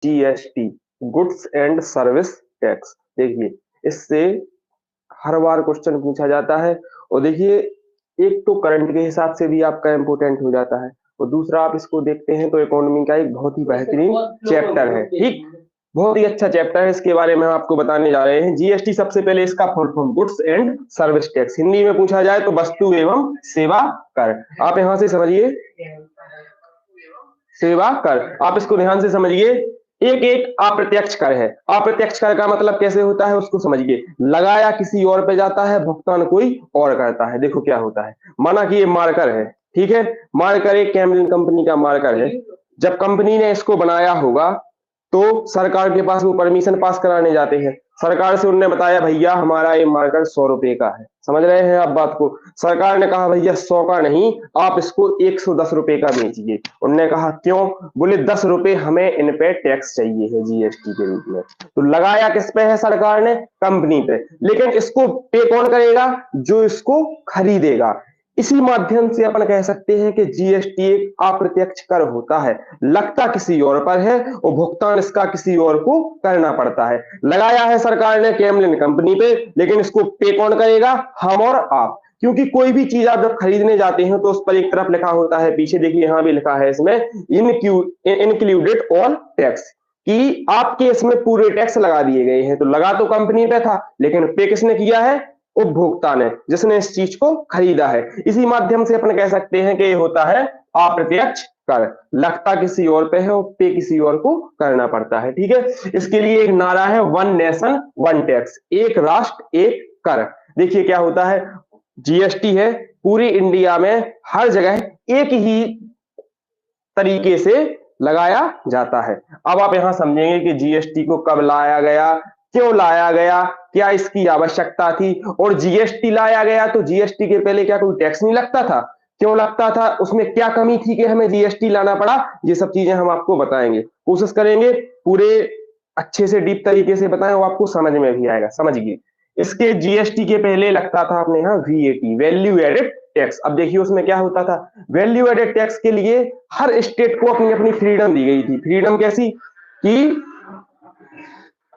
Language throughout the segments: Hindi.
GST, goods and service tax. देखिए, इससे हर बार क्वेश्चन पूछा जाता है और देखिए एक तो करंट के हिसाब से भी आपका इम्पोर्टेंट हो जाता है और दूसरा आप इसको देखते हैं तो इकोनॉमी का एक बहुत ही बेहतरीन चैप्टर है। ठीक, बहुत ही अच्छा चैप्टर है, इसके बारे में हम आपको बताने जा रहे हैं। जीएसटी सबसे पहले इसका full form goods and service tax, Hindi में पूछा जाए तो वस्तु एवं सेवा कर। आप यहां से समझिए, सेवा कर, आप इसको ध्यान से समझिए। एक एक अप्रत्यक्ष कर है। अप्रत्यक्ष कर का मतलब कैसे होता है उसको समझिए। लगाया किसी और पे जाता है, भुगतान कोई और करता है। देखो क्या होता है, माना कि ये मार्कर है, ठीक है, मार्कर एक कैमलिन कंपनी का मार्कर है। जब कंपनी ने इसको बनाया होगा तो सरकार के पास वो परमिशन पास कराने जाते हैं। सरकार से उन्होंने बताया भैया हमारा ये मार्कर 100 रुपए का है, समझ रहे हैं आप बात को। सरकार ने कहा भैया 100 का नहीं, आप इसको 110 रुपए का बेचिए। उन्होंने कहा क्यों? बोले 10 रुपए हमें इन पे टैक्स चाहिए है जीएसटी के रूप में। तो लगाया किस पे है सरकार ने? कंपनी पे। लेकिन इसको पे कौन करेगा? जो इसको खरीदेगा। इसी माध्यम से अपन कह सकते हैं कि जीएसटी एक अप्रत्यक्ष कर होता है, लगता किसी और पर है और भुगतान इसका किसी और को करना पड़ता है। लगाया है सरकार ने कैमलिन कंपनी पे, लेकिन इसको पे कौन करेगा? हम और आप। क्योंकि कोई भी चीज आप जब खरीदने जाते हैं तो उस पर एक तरफ लिखा होता है, पीछे देखिए यहां भी लिखा है इसमें इंक्लूडेड ऑल टैक्स, कि आपके इसमें पूरे टैक्स लगा दिए गए हैं। तो लगा तो कंपनी पे था, लेकिन पे किसने किया है? उपभोक्ता ने, जिसने इस चीज को खरीदा है। इसी माध्यम से अपन कह सकते हैं कि ये होता है अप्रत्यक्ष कर, लगता किसी और पे है और पे किसी और को करना पड़ता है। ठीक है, इसके लिए एक नारा है वन नेशन वन टैक्स, एक राष्ट्र एक कर। देखिए क्या होता है, जीएसटी है पूरी इंडिया में हर जगह एक ही तरीके से लगाया जाता है। अब आप यहां समझेंगे कि जीएसटी को कब लाया गया, क्यों लाया गया, क्या इसकी आवश्यकता थी, और जीएसटी लाया गया तो जीएसटी के पहले क्या कोई टैक्स नहीं लगता था? क्यों लगता था, उसमें क्या कमी थी कि हमें जीएसटी लाना पड़ा? ये सब चीजें हम आपको बताएंगे, कोशिश करेंगे पूरे अच्छे से डीप तरीके से बताएं, वो आपको समझ में भी आएगा। समझिए, इसके जीएसटी के पहले लगता था अपने यहाँ वीएटी, वैल्यू एडेड टैक्स। अब देखिए उसमें क्या होता था, वैल्यू एडेड टैक्स के लिए हर स्टेट को अपनी अपनी फ्रीडम दी गई थी। फ्रीडम कैसी कि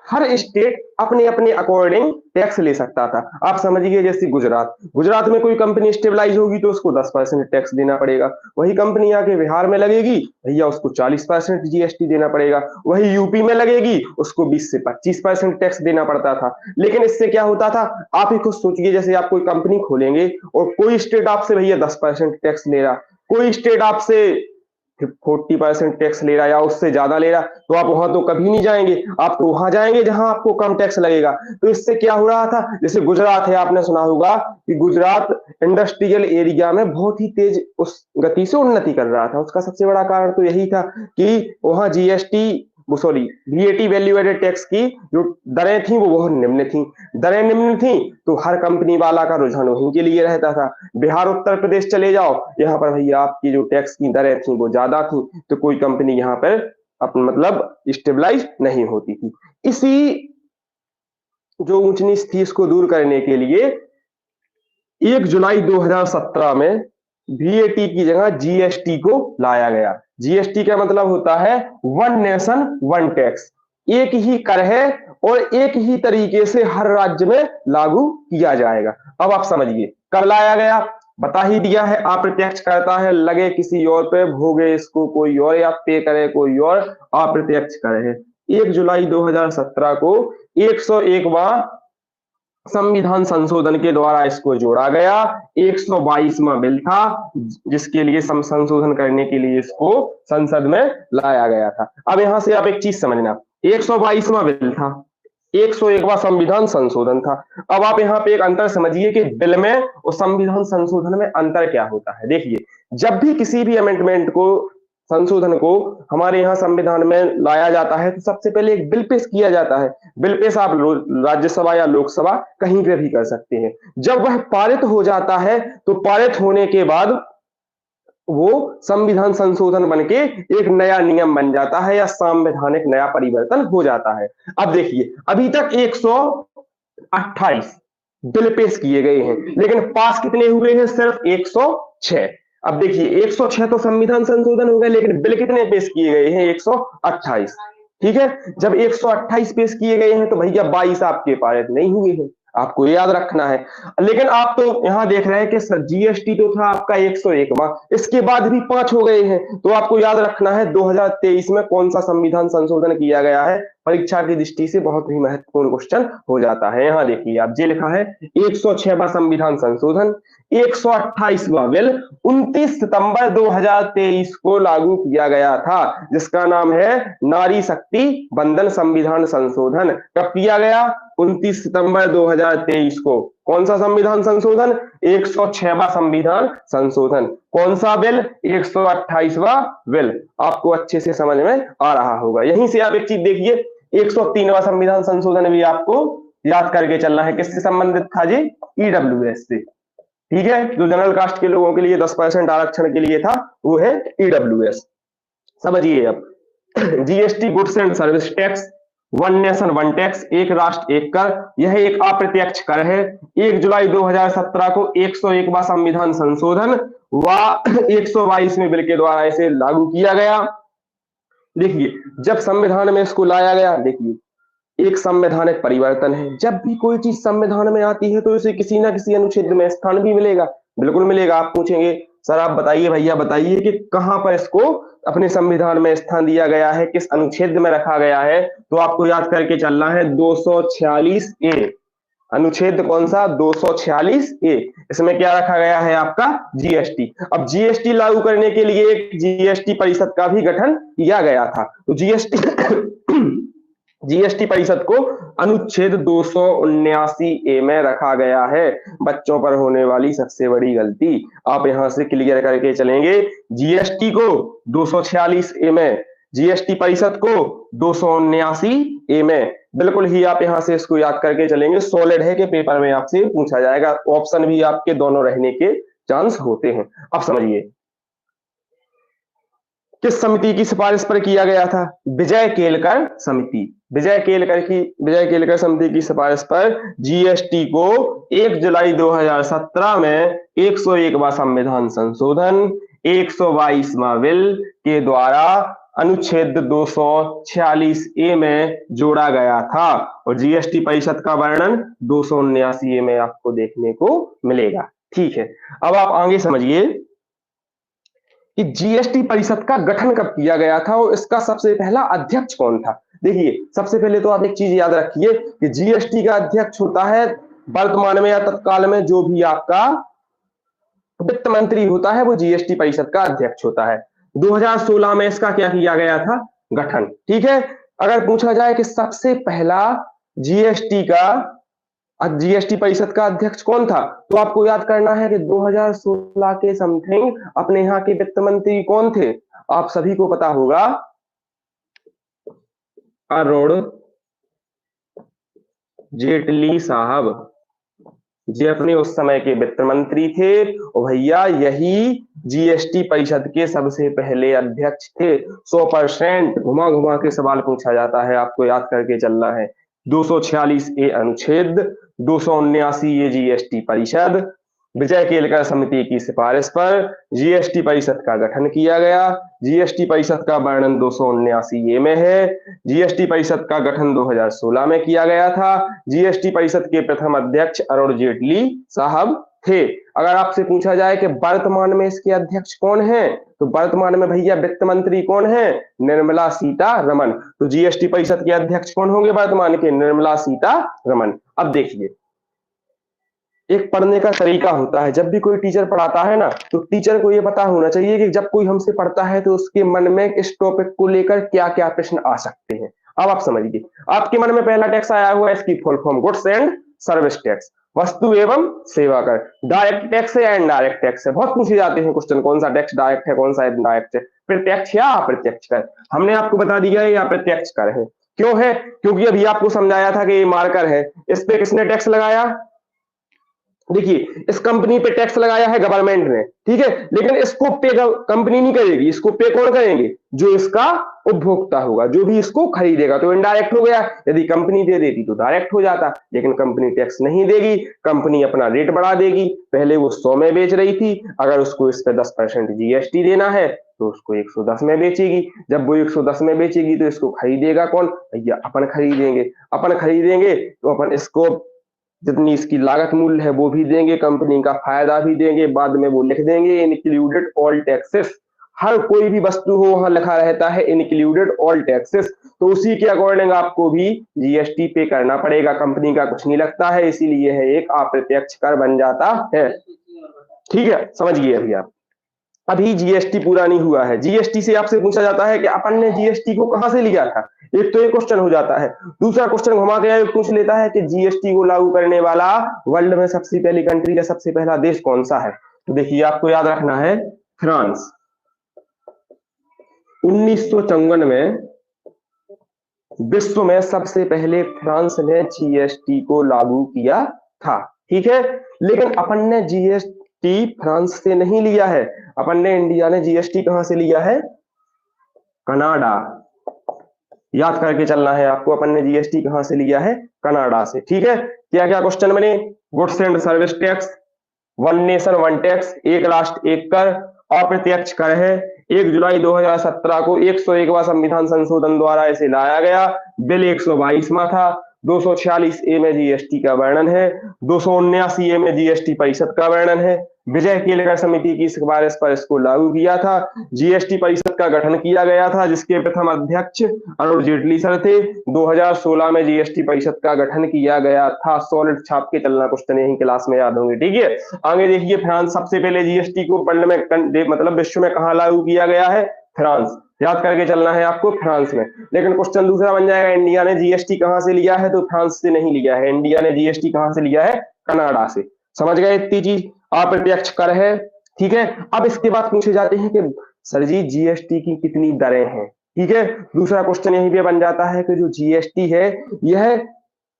हर स्टेट अपने अपने अकॉर्डिंग टैक्स ले सकता था। आप समझिए जैसे गुजरात, गुजरात में कोई कंपनी स्टेबलाइज होगी तो उसको 10% टैक्स देना पड़ेगा। वही कंपनी आके बिहार में लगेगी, भैया उसको 40% जीएसटी देना पड़ेगा। वही यूपी में लगेगी, उसको 20 से 25% टैक्स देना पड़ता था। लेकिन इससे क्या होता था, आप ही खुद सोचिए, जैसे आप कोई कंपनी खोलेंगे और कोई स्टेट आपसे भैया 10% टैक्स ले रहा, कोई स्टेट आपसे 40% टैक्स ले रहा या उससे ज्यादा ले रहा, तो आप वहां तो कभी नहीं जाएंगे, आप तो वहां जाएंगे जहां आपको कम टैक्स लगेगा। तो इससे क्या हो रहा था, जैसे गुजरात है, आपने सुना होगा कि गुजरात इंडस्ट्रियल एरिया में बहुत ही तेज उस गति से उन्नति कर रहा था। उसका सबसे बड़ा कारण तो यही था कि वहां GST sorry VAT, value added tax की जो दरें थी वो बहुत निम्न थी। दरें निम्न थी तो हर कंपनी वाला का रुझान वहीं के लिए रहता था। बिहार उत्तर प्रदेश चले जाओ, यहाँ पर भैया आपकी जो टैक्स की दरें थी वो ज्यादा थी, तो कोई कंपनी यहाँ पर अपन मतलब स्टेबलाइज नहीं होती थी। इसी जो ऊंच नीच थी इसको दूर करने के लिए 1 जुलाई 2017 में वीएटी की जगह जीएसटी को लाया गया। जीएसटी का मतलब होता है वन नेशन वन टैक्स, एक ही कर है और एक ही तरीके से हर राज्य में लागू किया जाएगा। अब आप समझिए कब लाया गया, बता ही दिया है, अप्रत्यक्ष करता है, लगे किसी और पे, भोगे इसको कोई और या पे करे कोई और, अप्रत्यक्ष कर है। 1 जुलाई 2017 को 101वां संविधान संशोधन के द्वारा इसको जोड़ा गया। 122वां बिल था जिसके लिए संशोधन करने के लिए इसको संसद में लाया गया था। अब यहां से आप एक चीज समझना, 122वां बिल था, 101वां संविधान संशोधन था। अब आप यहाँ पे एक अंतर समझिए कि बिल में और संविधान संशोधन में अंतर क्या होता है। देखिए, जब भी किसी भी अमेंडमेंट को, संशोधन को हमारे यहाँ संविधान में लाया जाता है तो सबसे पहले एक बिल पेश किया जाता है। बिल पेश आप राज्यसभा या लोकसभा कहीं पे भी कर सकते हैं। जब वह पारित हो जाता है तो पारित होने के बाद वो संविधान संशोधन बनके एक नया नियम बन जाता है या संवैधानिक नया परिवर्तन हो जाता है। अब देखिए अभी तक 128 बिल पेश किए गए हैं, लेकिन पास कितने हुए हैं? सिर्फ 106। अब देखिए 106 तो संविधान संशोधन हो गया, लेकिन बिल कितने पेश किए गए हैं? 128। ठीक है, जब 128 पेश किए गए हैं तो भैया 22 आपके पारित नहीं हुए हैं, आपको याद रखना है। लेकिन आप तो यहाँ देख रहे हैं कि सर जीएसटी तो था आपका 101वां, इसके बाद भी 5 हो गए हैं, तो आपको याद रखना है 2023 में कौन सा संविधान संशोधन किया गया है। परीक्षा की दृष्टि से बहुत ही महत्वपूर्ण क्वेश्चन हो जाता है। यहाँ देखिए आप, जे लिखा है 106वां संविधान संशोधन, 128वां बिल 29 सितंबर 2023 को लागू किया गया था, जिसका नाम है नारी शक्ति बंधन संविधान संशोधन। कब किया गया? 29 सितंबर 2023 को। कौन सा संविधान संशोधन? 106वां संविधान संशोधन। कौन सा बिल? 128वां बिल। आपको अच्छे से समझ में आ रहा होगा। यहीं से आप एक चीज देखिए, 103वां संविधान संशोधन भी आपको याद करके चलना है। किससे संबंधित था जी? ईडब्ल्यूएस से। ठीक है, जो जनरल कास्ट के लोगों के लिए 10% आरक्षण के लिए था, वो है ईडब्ल्यूएस। समझिए अब, GST goods and service tax, one nation one tax, एक राष्ट्र एक कर, यह एक अप्रत्यक्ष कर है। 1 जुलाई 2017 को 101वां संविधान संशोधन व 122वें बिल के द्वारा इसे लागू किया गया। देखिए, जब संविधान में इसको लाया गया, देखिए एक संवैधानिक परिवर्तन है। जब भी कोई चीज संविधान में आती है तो इसे किसी ना किसी अनुच्छेद में स्थान भी मिलेगा, बिल्कुल मिलेगा। आप पूछेंगे सर आप बताइए, भैया बताइए कि कहां पर इसको अपने संविधान में स्थान दिया गया है, किस अनुच्छेद में रखा गया है? तो आपको याद करके चलना है 246A। अनुच्छेद कौन सा? 246A। इसमें क्या रखा गया है? आपका जीएसटी। अब जीएसटी लागू करने के लिए एक जीएसटी परिषद का भी गठन किया गया था। तो जीएसटी परिषद को अनुच्छेद 279A में रखा गया है। बच्चों पर होने वाली सबसे बड़ी गलती, आप यहां से क्लियर करके चलेंगे। जीएसटी को 246A में, जीएसटी परिषद को 279A में, बिल्कुल ही आप यहां से इसको याद करके चलेंगे। सॉलिड है कि पेपर में आपसे पूछा जाएगा, ऑप्शन भी आपके दोनों रहने के चांस होते हैं। अब समझिए, किस समिति की सिफारिश पर किया गया था? विजय केलकर समिति। विजय केलकर समिति की सिफारिश पर जीएसटी को 1 जुलाई 2017 में 101वां संविधान संशोधन 122वां बिल के द्वारा अनुच्छेद 246A में जोड़ा गया था, और जीएसटी परिषद का वर्णन 279A में आपको देखने को मिलेगा। ठीक है, अब आप आगे समझिए कि जीएसटी परिषद का गठन कब किया गया था और इसका सबसे पहला अध्यक्ष कौन था। देखिए, सबसे पहले तो आप एक चीज याद रखिए कि जीएसटी का अध्यक्ष होता है वर्तमान में या तत्काल में जो भी आपका वित्त मंत्री होता है, वो जीएसटी परिषद का अध्यक्ष होता है। 2016 में इसका क्या किया गया था? गठन। ठीक है, अगर पूछा जाए कि सबसे पहला जीएसटी परिषद का अध्यक्ष कौन था, तो आपको याद करना है कि 2016 के समथिंग अपने यहाँ के वित्त मंत्री कौन थे? आप सभी को पता होगा, अरुण जेटली साहब, जी अपने उस समय के वित्त मंत्री थे। और भैया यही जीएसटी परिषद के सबसे पहले अध्यक्ष थे। 100% घुमा घुमा के सवाल पूछा जाता है, आपको याद करके चलना है। 246A अनुच्छेद, 279A जीएसटी परिषद, विजय केलकर समिति की सिफारिश पर जीएसटी परिषद का गठन किया गया। जीएसटी परिषद का वर्णन 279A में है। जीएसटी परिषद का गठन 2016 में किया गया था। जीएसटी परिषद के प्रथम अध्यक्ष अरुण जेटली साहब थे। अगर आपसे पूछा जाए कि वर्तमान में इसके अध्यक्ष कौन है, तो वर्तमान में भैया वित्त मंत्री कौन है? निर्मला सीतारमण। तो जीएसटी परिषद के अध्यक्ष कौन होंगे वर्तमान के? निर्मला सीतारमण। अब देखिए, एक पढ़ने का तरीका होता है। जब भी कोई टीचर पढ़ाता है ना, तो टीचर को ये पता होना चाहिए कि जब कोई हमसे पढ़ता है तो उसके मन में इस टॉपिक को लेकर क्या क्या प्रश्न आ सकते हैं। अब आप समझिए, आपके मन में पहला टैक्स आया हुआ है, इसकी full form goods and service tax, वस्तु एवं सेवा कर। डायरेक्ट टैक्स है या इनडायरेक्ट टैक्स है? बहुत पूछे जाते हैं क्वेश्चन, कौन सा टैक्स डायरेक्ट है, कौन सा इनडायरेक्ट है, प्रत्यक्ष या अप्रत्यक्ष कर। हमने आपको बता दिया है ये अप्रत्यक्ष कर है। क्यों है? क्योंकि अभी आपको समझाया था कि ये मार्कर है, इस पे किसने टैक्स लगाया? देखिए, इस कंपनी पे टैक्स लगाया है गवर्नमेंट ने, ठीक है, लेकिन इसको पे कंपनी नहीं करेगी, इसको पे कौन करेंगे? जो इसका उपभोक्ता होगा, जो भी इसको खरीदेगा। तो इनडायरेक्ट हो गया। यदि कंपनी दे देती तो डायरेक्ट हो जाता, लेकिन कंपनी टैक्स नहीं देगी, कंपनी अपना रेट बढ़ा देगी। पहले वो 100 में बेच रही थी, अगर उसको इस पे 10% जीएसटी देना है तो उसको 110 में बेचेगी। जब वो 110 में बेचेगी तो इसको खरीदेगा कौन? भैया अपन खरीदेंगे। अपन खरीदेंगे तो अपन इसको जितनी इसकी लागत मूल्य है वो भी देंगे, कंपनी का फायदा भी देंगे, बाद में वो लिख देंगे इंक्लूडेड ऑल टैक्सेस। हर कोई भी वस्तु हो वहां लिखा रहता है इंक्लूडेड ऑल टैक्सेस, तो उसी के अकॉर्डिंग आपको भी जीएसटी पे करना पड़ेगा। कंपनी का कुछ नहीं लगता है, इसीलिए है एक अप्रत्यक्ष कर बन जाता है। ठीक है, समझ गए अभी आप। अभी जीएसटी पूरा नहीं हुआ है। जीएसटी से आपसे पूछा जाता है कि अपन ने जीएसटी को कहां से लिया था, एक तो ये क्वेश्चन हो जाता है। दूसरा क्वेश्चन घुमा के पूछ लेता है कि जीएसटी को लागू करने वाला वर्ल्ड में सबसे पहली कंट्री या सबसे पहला देश कौन सा है? तो देखिए आपको याद रखना है फ्रांस। 1954 में विश्व में सबसे पहले फ्रांस ने जीएसटी को लागू किया था। ठीक है, लेकिन अपन ने जीएसटी फ्रांस से नहीं लिया है, अपन ने इंडिया ने जीएसटी कहां से लिया है? कनाडा। याद करके चलना है आपको, अपन ने जीएसटी कहां से लिया है? कनाडा से। ठीक है, क्या क्या क्वेश्चन बने? Goods and service tax, one nation one tax, एक राष्ट्र एक कर, अप्रत्यक्ष कर है। 1 जुलाई 2017 को 101वां संविधान संशोधन द्वारा इसे लाया गया। बिल 122वां था। 246 ए में जीएसटी का वर्णन है। 279 ए में जीएसटी परिषद का वर्णन है। विजय केलकर समिति की सिफारिश पर इसको लागू किया था। जीएसटी परिषद का गठन किया गया था, जिसके प्रथम अध्यक्ष अरुण जेटली सर थे। 2016 में जीएसटी परिषद का गठन किया गया था। सॉलिड छाप के चलना, क्वेश्चन यही क्लास में याद होंगे। ठीक है, आगे देखिए, फ्रांस सबसे पहले जीएसटी को वर्ल्ड में मतलब विश्व में कहां लागू किया गया है? फ्रांस। याद करके चलना है आपको, फ्रांस में। लेकिन क्वेश्चन दूसरा बन जाएगा, इंडिया ने जीएसटी कहां से लिया है? तो फ्रांस से नहीं लिया है, इंडिया ने जीएसटी कहां से लिया है? कनाडा से। समझ गए इतनी चीज? अप्रत्यक्ष कर है। ठीक है, अब इसके बाद पूछे जाते हैं कि सर जी जीएसटी की कितनी दरें हैं? ठीक है, दूसरा क्वेश्चन यही पे बन जाता है कि जो जीएसटी है यह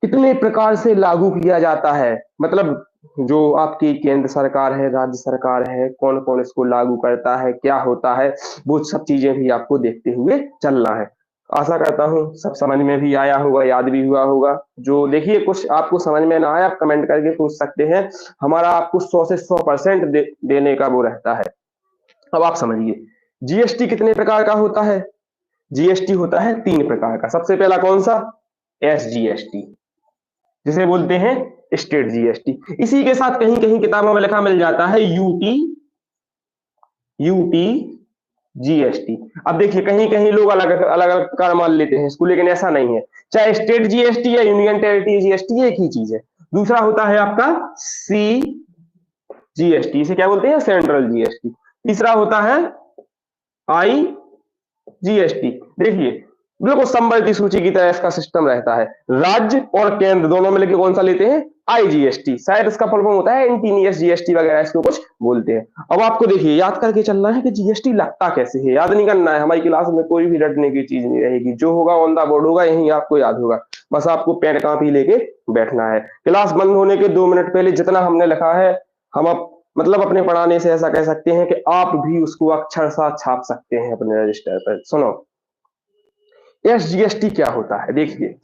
कितने प्रकार से लागू किया जाता है, मतलब जो आपकी केंद्र सरकार है, राज्य सरकार है, कौन कौन इसको लागू करता है, क्या होता है, वो सब चीजें भी आपको देखते हुए चलना है। आशा करता हूं सब समझ में भी आया होगा, याद भी हुआ होगा। जो देखिए कुछ आपको समझ में ना आया, कमेंट करके पूछ सकते हैं, हमारा आपको 100 से 100% देने का वो रहता है। अब आप समझिए जीएसटी कितने प्रकार का होता है? जीएसटी होता है 3 प्रकार का। सबसे पहला कौन सा? एसजीएसटी, जिसे बोलते हैं स्टेट जीएसटी। इसी के साथ कहीं कहीं किताबों में लिखा मिल जाता है यूटी जीएसटी। अब देखिए कहीं कहीं लोग अलग अलग प्रकार मान लेते हैं इसको, लेकिन ऐसा नहीं है। चाहे स्टेट जीएसटी या यूनियन टेरिटरी जीएसटी एक ही चीज है। दूसरा होता है आपका सी जीएसटी, इसे क्या बोलते हैं? Central GST. तीसरा होता है आई जीएसटी। देखिए बिल्कुल संबल सूची की तरह इसका सिस्टम रहता है। राज्य और केंद्र दोनों मिलकर कौन सा लेते हैं? आईजीएसटी। शायद इसका फुल फॉर्म होता है इंटीनियस जीएसटी वगैरह, इसको कुछ बोलते हैं। अब आपको देखिए याद करके चलना है कि जीएसटी लगता कैसे है, याद नहीं करना है। हमारी क्लास में कोई भी रटने की चीज नहीं रहेगी, जो होगा ऑन द बोर्ड होगा, यही आपको याद होगा। बस आपको पेन कॉपी लेके बैठना है। क्लास बंद होने के 2 मिनट पहले जितना हमने लिखा है, हम मतलब अपने पढ़ाने से ऐसा कह सकते हैं कि आप भी उसको अक्षर सा छाप सकते हैं अपने रजिस्टर पर। सुनो, एसजीएसटी क्या होता है? देखिए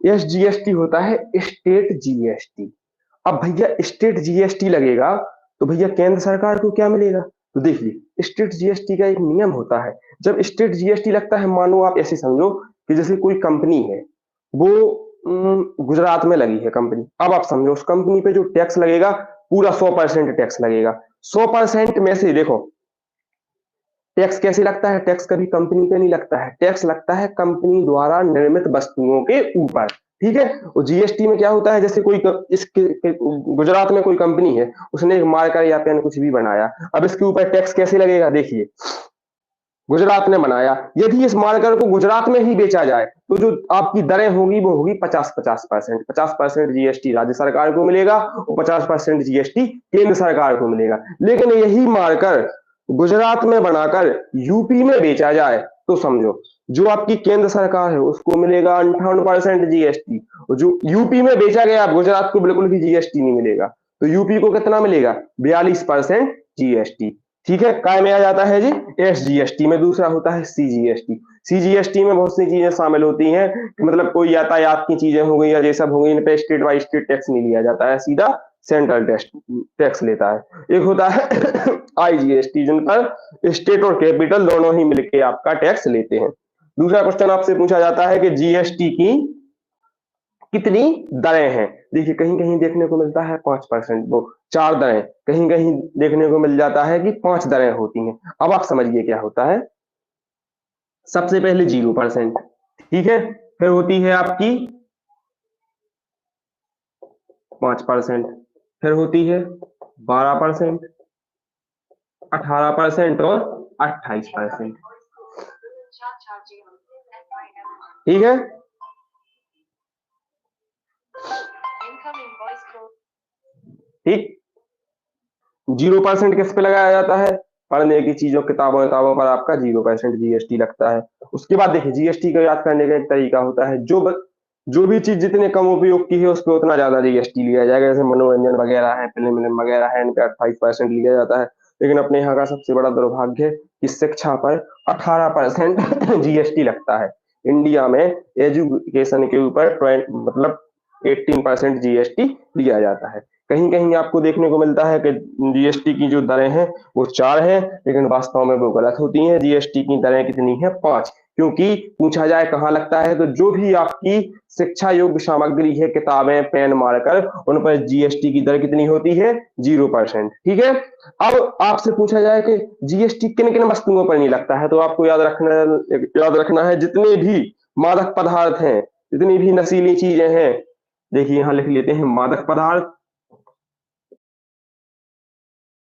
एसजीएसटी होता है स्टेट जीएसटी। अब भैया स्टेट जीएसटी लगेगा तो भैया केंद्र सरकार को क्या मिलेगा? तो देखिए स्टेट जीएसटी का एक नियम होता है। जब स्टेट जीएसटी लगता है, मानो आप ऐसे समझो कि जैसे कोई कंपनी है, वो गुजरात में लगी है कंपनी। अब आप समझो उस कंपनी पे जो टैक्स लगेगा पूरा 100% टैक्स लगेगा। 100% में से देखो टैक्स कैसे लगता है? टैक्स कभी कंपनी पे नहीं लगता है, टैक्स लगता है कंपनी द्वारा निर्मित वस्तुओं के ऊपर। ठीक है, और जीएसटी में क्या होता है, जैसे कोई गुजरात में कोई कंपनी है, उसने एक मार्कर या पेन कुछ भी बनाया, अब इसके ऊपर टैक्स कैसे लगेगा? देखिए गुजरात ने बनाया, यदि इस मार्कर को गुजरात में ही बेचा जाए तो जो आपकी दरें होगी वो होगी 50-50%। 50% जीएसटी राज्य सरकार को मिलेगा और 50% जीएसटी केंद्र सरकार को मिलेगा। लेकिन यही मार्कर गुजरात में बनाकर यूपी में बेचा जाए तो समझो जो आपकी केंद्र सरकार है उसको मिलेगा 58% जीएसटी, और जो यूपी में बेचा गया गुजरात को बिल्कुल भी जीएसटी नहीं मिलेगा। तो यूपी को कितना मिलेगा? 42% जीएसटी। ठीक है, काय में आ जाता है जी? एसजीएसटी में। दूसरा होता है सीजीएसटी। सीजीएसटी में बहुत सी चीजें शामिल होती हैं, मतलब कोई यातायात की चीजें हो गई या ये सब हो गई, इन पे स्टेट बाय स्टेट टैक्स नहीं लिया जाता है, सीधा सेंट्रल टैक्स लेता है। एक होता है आईजीएसटी, जिन पर स्टेट और कैपिटल दोनों ही मिलकर आपका टैक्स लेते हैं। दूसरा क्वेश्चन आपसे पूछा जाता है कि जीएसटी की कितनी दरें हैं। देखिए कहीं कहीं देखने को मिलता है 5%, वो 4 दरें, कहीं कहीं देखने को मिल जाता है कि 5 दरें होती हैं। अब आप समझिए क्या होता है। सबसे पहले 0%, ठीक है, फिर होती है आपकी 5%, फिर होती है 12%, 18% और 28%, ठीक है। ठीक, 0% किस पे लगाया जाता है? पढ़ने की चीजों, किताबों किताबों पर आपका 0% जीएसटी लगता है। उसके बाद देखिए जीएसटी को याद करने का एक तरीका होता है, जो भी चीज जितने कम उपयोग की है उस पर उतना ज्यादा जीएसटी लिया जाएगा। जैसे मनोरंजन वगैरह है, फिल्म वगैरह है, इन पे 28% लिया जाता है। लेकिन अपने यहाँ का सबसे बड़ा दुर्भाग्य है कि शिक्षा पर 18% जीएसटी लगता है। इंडिया में एजुकेशन के ऊपर मतलब 18% जीएसटी लिया जाता है। कहीं कहीं आपको देखने को मिलता है कि जीएसटी की जो दरें हैं वो 4 हैं, लेकिन वास्तव में वो गलत होती हैं। जीएसटी की दरें कितनी है? 5। क्योंकि पूछा जाए कहाँ लगता है, तो जो भी आपकी शिक्षा योग्य सामग्री है, किताबें, पेन, मार्कर, उन पर जीएसटी की दर कितनी होती है? 0%, ठीक है। अब आपसे पूछा जाए कि जीएसटी किन किन वस्तुओं पर नहीं लगता है, तो आपको याद रखना है जितने भी मादक पदार्थ हैं, जितनी भी नशीली चीजें हैं, देखिए यहाँ लिख लेते हैं मादक पदार्थ,